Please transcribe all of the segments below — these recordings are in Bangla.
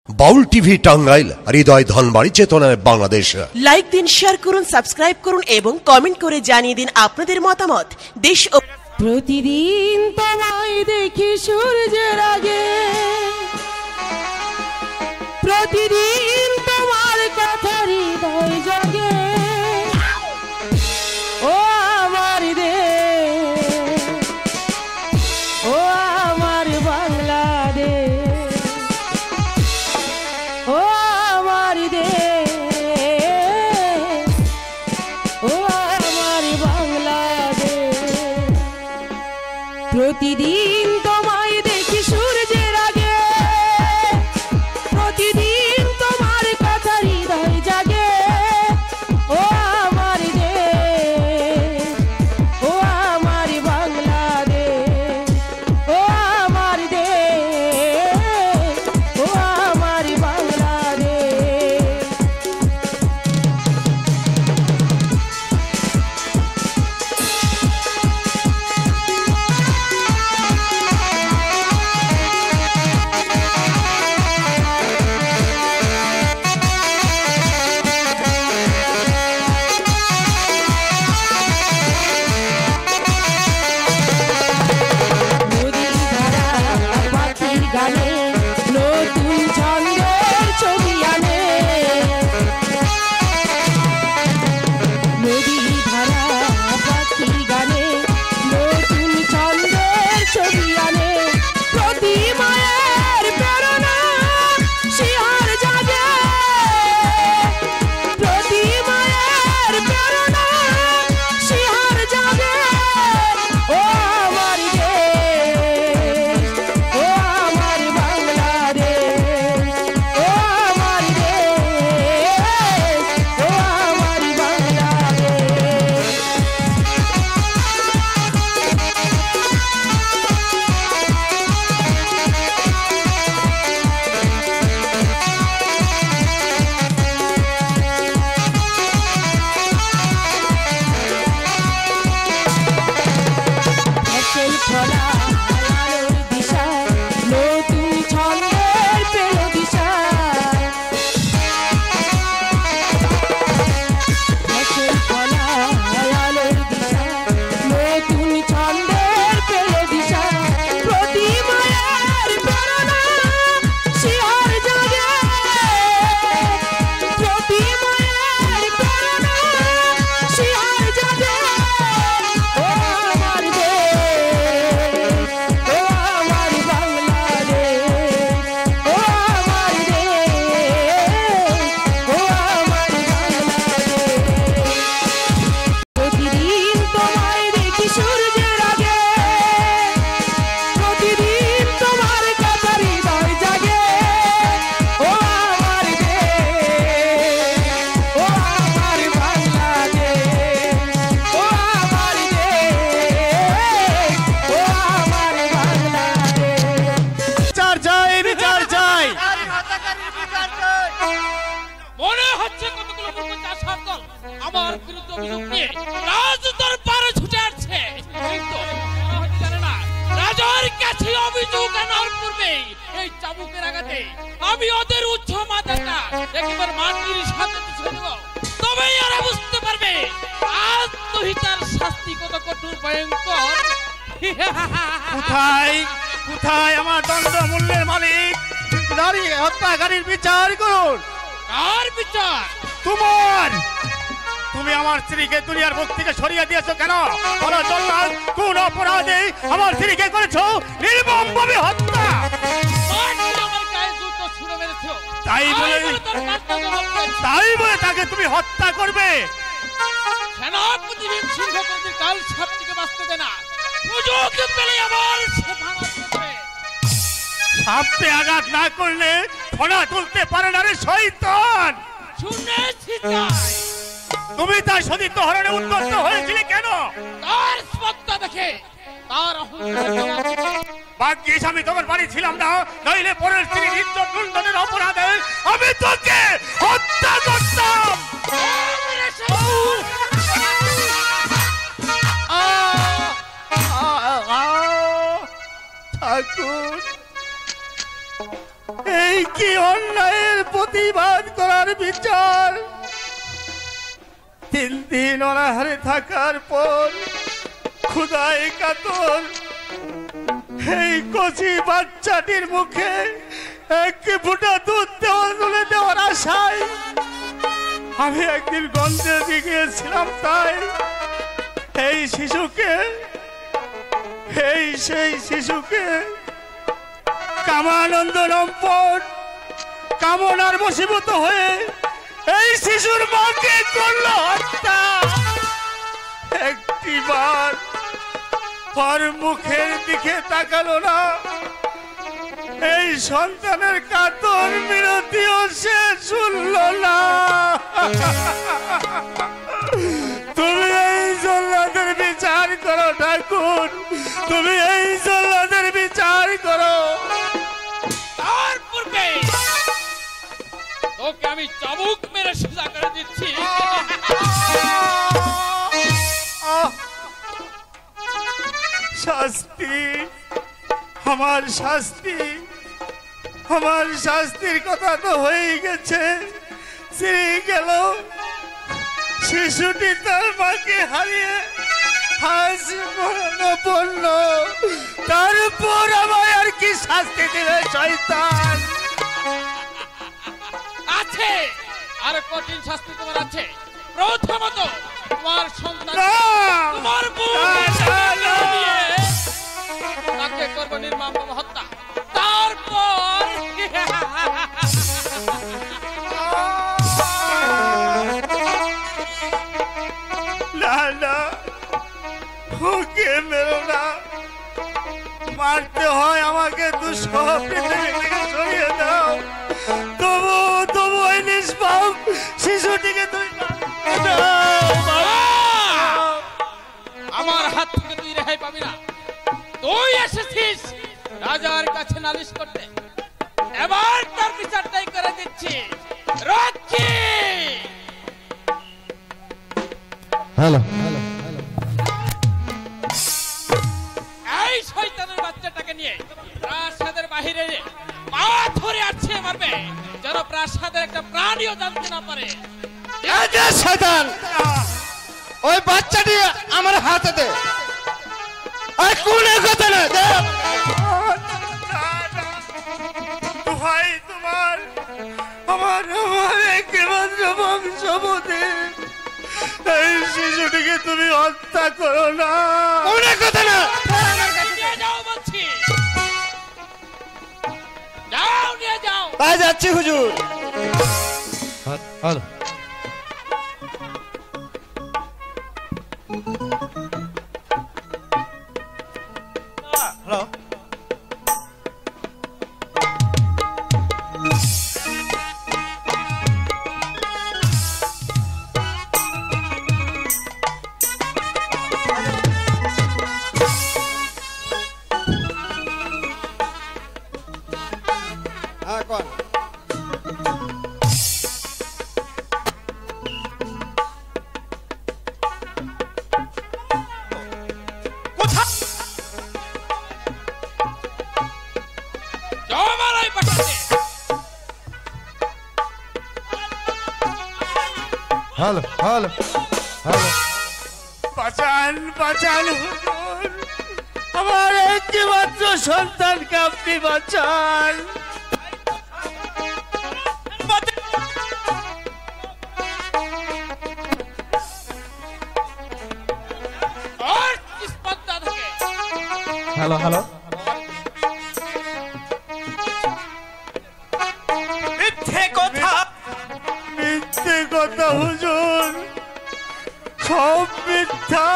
বাউল টিভি টাঙ্গাইল, হৃদয় ধনবাড়ি, চেতনায় বাংলাদেশ। লাইক দিন, শেয়ার করুন, সাবস্ক্রাইব করুন এবং কমেন্ট করে জানিয়ে দিন আপনাদের মতামত। দেশ ও প্রতিদিন তোমায় দেখি সূর্যের আগে, প্রতিদিন তোমার কথা হৃদয় জাগে। ও আমার দেশ, ও আমার বাংলাদেশ, ও আমার দেশ, ও আমার বাংলাদেশ। প্রতিদিন তোমায় দেখি সূর্যের আগে, প্রতিদিন তোমার কথা হৃদয় জাগে। ও আমার দেশ, ও আমার বাংলাদেশ, ও আমার দেশ, ও আমার বাংলাদেশ। গানে নতুন ছন্দের ছবি আনে, নদী ধারা পাখির গানে নতুন ছন্দের ছবি আনে। প্রতি মায়ের প্রেরণা শিহর জাগে, প্রতি মায়ের প্রেরণা শিহর জাগে। ও আমার দেশ, ও আমার বাংলাদেশ, ও আমার দেশ, ও আমার বাংলাদেশ। ফসল ফলা আলোর দিশা, নতুন ছন্দের পেল দিশা। ফসল ফলা আলোর দিশা, নতুন ছন্দের পেল দিশা। প্রতি মায়ের প্রেরণা শিহর জাগে, প্রতি মায়ের প্রেরণা শিহর জাগে। ও আমার দেশ, ও আমার বাংলাদেশ, ও আমার দেশ, ও আমার বাংলাদেশ। প্রতিদিন তোমায় দেখি সূর্যের আগে, প্রতিদিন তোমার কথা হৃদয় জাগে। ও আমার দেশ, ও আমার বাংলাদেশ, ও আমার দেশ, ও আমার বাংলাদেশ। বিচার চাই, বিচার চাই। মনে হচ্ছে কতগুলো পঞ্চাশ দল আমার বিরুদ্ধে অভিযোগ নিয়ে রাজ দরবারে ছুটে আসছে, কিন্তু ওরা হয়তো জানে না রাজার কাছে অভিযোগ আনার পূর্বে এই চাবুকের আঘাতে আমি ওদের উচ্চ মাথাটা একেবারে মাটির সাথে ছুঁয়ে দেব। তবেই ওরা বুঝতে পারবে আত্মহিতার শাস্তি কত কঠোর ভয়ঙ্কর। কোথায় কোথায় আমার দণ্ড মূল্যের মালিক? দাঁড়িয়ে হত্যাকারীর বিচার করুন। কার বিচার? তোমার। তুমি আমার স্ত্রীকে দুনিয়ার মুখ থেকে সরিয়ে দিয়েছো কেন? বলো জল্লাদ, কোন অপরাধে আমার স্ত্রীকে করেছো নির্মমভাবে হত্যা? আমার গায়ে জুতো ছুঁড়ে মেরেছো, তাই বলে তাই বলে তাকে তুমি হত্যা করবে? সেনাপতি ভীম সিংহ কোনদিন কাল সাপ থেকে বাঁচতে দেয় না। সুযোগ পেলে আমার সে ভাঙা চলবে। সাপে আঘাত না করলে ফোনা তুলতে পারে না রে শয়তান। শুনেছি তাই। তুমি তার সতীর্থ হরণে উদ্যত হয়েছিলে কেন? তার স্পর্ধা দেখে, তার অহংকার দেওয়া দেখে। ভাগ্যিস আমি তোমার বাড়ি ছিলাম না, নইলে পরের স্ত্রীর ইজ্জত লুণ্ঠনের অপরাধে আমি তোকে হত্যা করতাম। ঠাকুর, এই কি অন্যায়ের প্রতিবাদ করার বিচার 3 দিন অনাহারে থাকার পর ক্ষুধায় কাতর এই কচি বাচ্চাটির মুখে 1 ফোঁটা দুধ তুলে দেওয়ার আশায় আমি একদিন গঞ্জে গিয়েছিলাম। তাই সেই শিশুকে কামানন্দ লম্পট কামনার বশীভূত হয়ে এই শিশুর মাকে করলো হত্যা। একটিবার পর মুখের দিকে তাকালো না। এই সন্তানের কাতর মিনতিও সে শুনল না। তুমি এই জল্লাদের বিচার করো ঠাকুর, তুমি এই জল্লাদের বিচার করো। তার পূর্বে তোকে আমি চাবুক মেরে সোজা করে দিচ্ছি। শাস্তি, আমার শাস্তি, আমার শাস্তির কথা তো হয়ে গেছে। শ্রী গেল শিশুটি তার মাকে হারিয়ে আজ মরণাপন্ন। তারপর আমায় আর কি শাস্তি দেবে শয়তান? আছে আর কঠিন শাস্তি তোমার আছে। প্রথমত তোমার সন্তান তোমার তাকে করবো নির্মমভাবে হত্যা। তারপর না না, ওকে মেরো না। মারতে হয় আমাকে দুঃসহ পৃথিবী থেকে সরিয়ে দাও। তবু ওই নিষ্পাপ শিশুটিকে তুমি আমার হাত থেকে তুই রেহাই পাবি না। তুই এসেছিস রাজার কাছে নালিশ করতে, এবার তার বিচারটাই করে দিচ্ছি। রক্ষী হ্যালো, এই শয়তানের বাচ্চাটাকে নিয়ে প্রাসাদের বাহিরে পা ধরে আসছে মারবে, যেন প্রাসাদের একটা প্রাণীও জানতে না পারে। শয়তান, ওই বাচ্চাটি আমার হাতে দে। আর কোন কথা না দে। ভাই তোমার আমার একমাত্র বংশবতী এই শিশুটিকে তুমি হত্যা করো না। কোন কথা না, নিয়ে যাও বলছি, যাও নিয়ে যাও। তাই যাচ্ছি হুজুর। হ্যালো, হ্যালো, হ্যাঁ কোন জমালাই পাঠাতে। হ্যালো, হ্যালো, হ্যালো, বাঁচান বাঁচান হুজুর, আমার একমাত্র সন্তানকে আপনি বাঁচান। আর স্পর্ধা থাকে। হ্যালো, হ্যালো, মিথ্যে কথা হুজুর, সব মিথ্যা।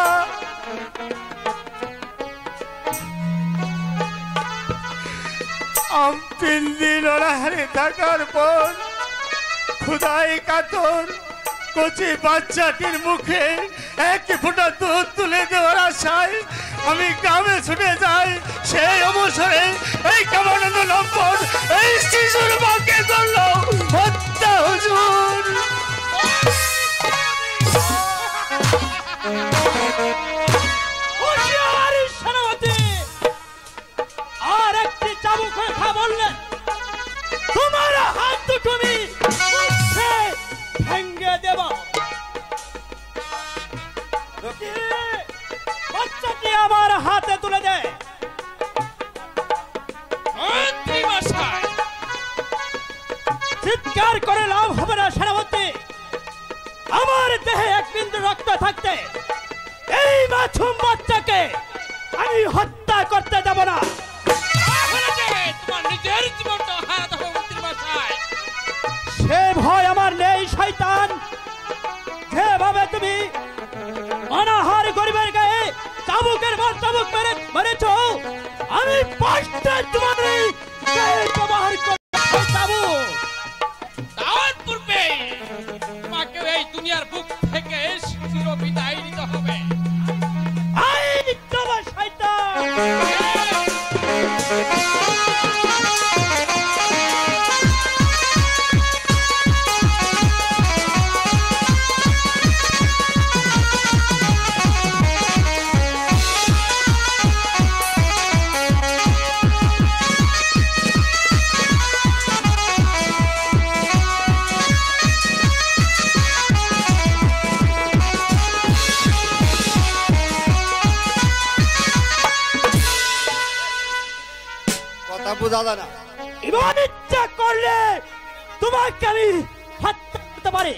আম 3 দিন অনাহারে থাকার পর ক্ষুধায় কাতর কচি বাচ্চাটির মুখে 1 ফোঁটা দুধ তুলে দেওয়ার আশায় আমি গ্রামে ছুটে যাই। সেই অবসরে এই কামানন্দ লম্পট এই শিশুর মাকে করলো হত্যা হুজুর। আর একটি চাবুক খা বললেন তোমার চিৎকার করে লাভ হবে না সেনাপতি। আমার দেহে এক বিন্দু রক্ত থাকতে এই মাসুম বাচ্চাকে আমি হত্যা করতে দেব না। তোমার নিজের জীবনটা হারাতে হবে মন্ত্রী মশাই। সে ভয় আমার নেই শয়তান। যেভাবে তুমি অনাহার গরিবের গায়ে চাবুকের পর চাবুক মেরেছ, আমি পাঁচটা তোমার এই গায়ে ব্যবহার করতে চাবুক। তার পূর্বে তোমাকে এই দুনিয়ার বুক থেকে চির বিদায় নিতে হবে। আই তোমার শয়তান। বুঝা যায় না। এবার ইচ্ছা করলে তোমাকে আমি হত্যা করতে পারি,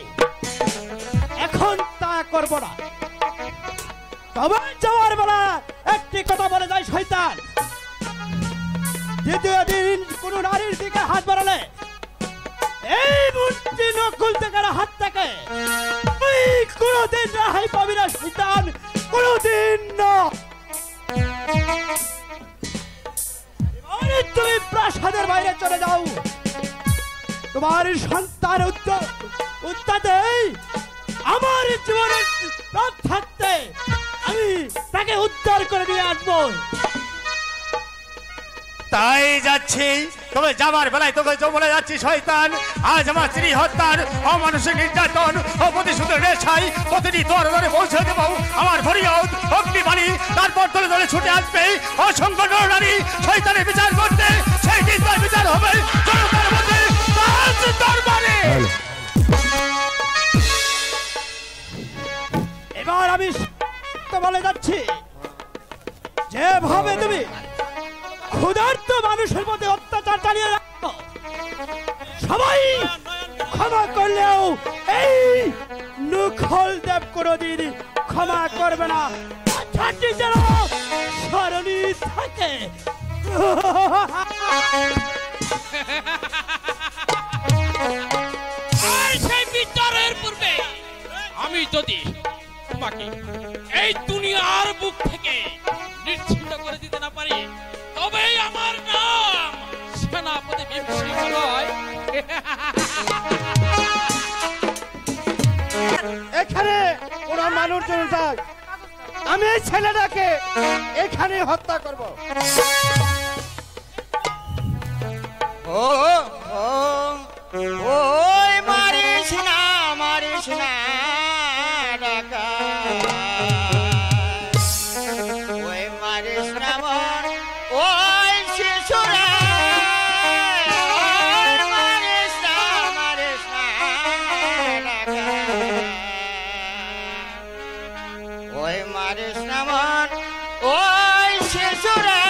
এখন তা করব না। তবে যাওয়ার বেলা একটি কথা বলে যায় শয়তান, দ্বিতীয় দিন কোন নারীর দিকে হাত বাড়ালে এই মূর্তি নকুল থেকে হাত থেকে তুই কোনদিন রেহাই পাবি না শয়তান, কোনদিন না। তুমি প্রাসাদের বাইরে চলে যাও, তোমার সন্তান উত্তাতে আমার জীবনের প্রাণ থাকতে আমি তাকে উদ্ধার করে নিয়ে আসবো। তাই যাচ্ছি, তবে যাবার বেলায় তোকে বলে যাচ্ছি শয়তান, আজ আমার স্ত্রী হত্যার অমানুষিক নির্যাতন ও প্রতিশোধের রেশাই প্রতিটি দরে দরে পৌঁছে দেব। আমার ফরিয়াদ অগ্নিবাণী তারপর দলে দলে ছুটে আসবে অসংখ্য নারী শয়তানের বিচার করতে। সেই দিন তার বিচার হবে জনতার মধ্যে রাজ দরবারে। এবার আমি বলে যাচ্ছি, যেভাবে তুমি ক্ষুধার্ত মানুষের মধ্যে অত্যাচার চালিয়ে রাখো, সবাই ক্ষমা করলেও এই নখল দেব কোনদিন ক্ষমা করবে না। কথাটি যেন স্মরণী থাকে। সেই বিচারের পূর্বে আমি যদি তোমাকে এই দুনিয়ার বুক থেকে নিশ্চিন্ত করে দিতে না পারি, তবে আমার নাম সেনাপতি ভীমসিংহ নয়। এখানে ওরা মানুষজন থাক, আমি এই ছেলেটাকে এখানে হত্যা করব। ও ও ওই মারিস না ডাকা, ওই মারিস না মন ওই শিশুরা, মারিস না ডাকা, ওই মারিস না মন ওই শিশুরা।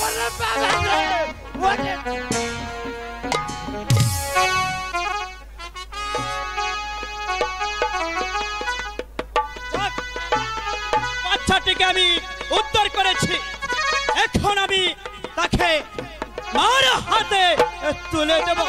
ওরে বাবা রে, ওরে যাক, বাচ্চাটিকে আমি উদ্ধার করেছি। এখন আমি তাকে মার হাতে তুলে দেব।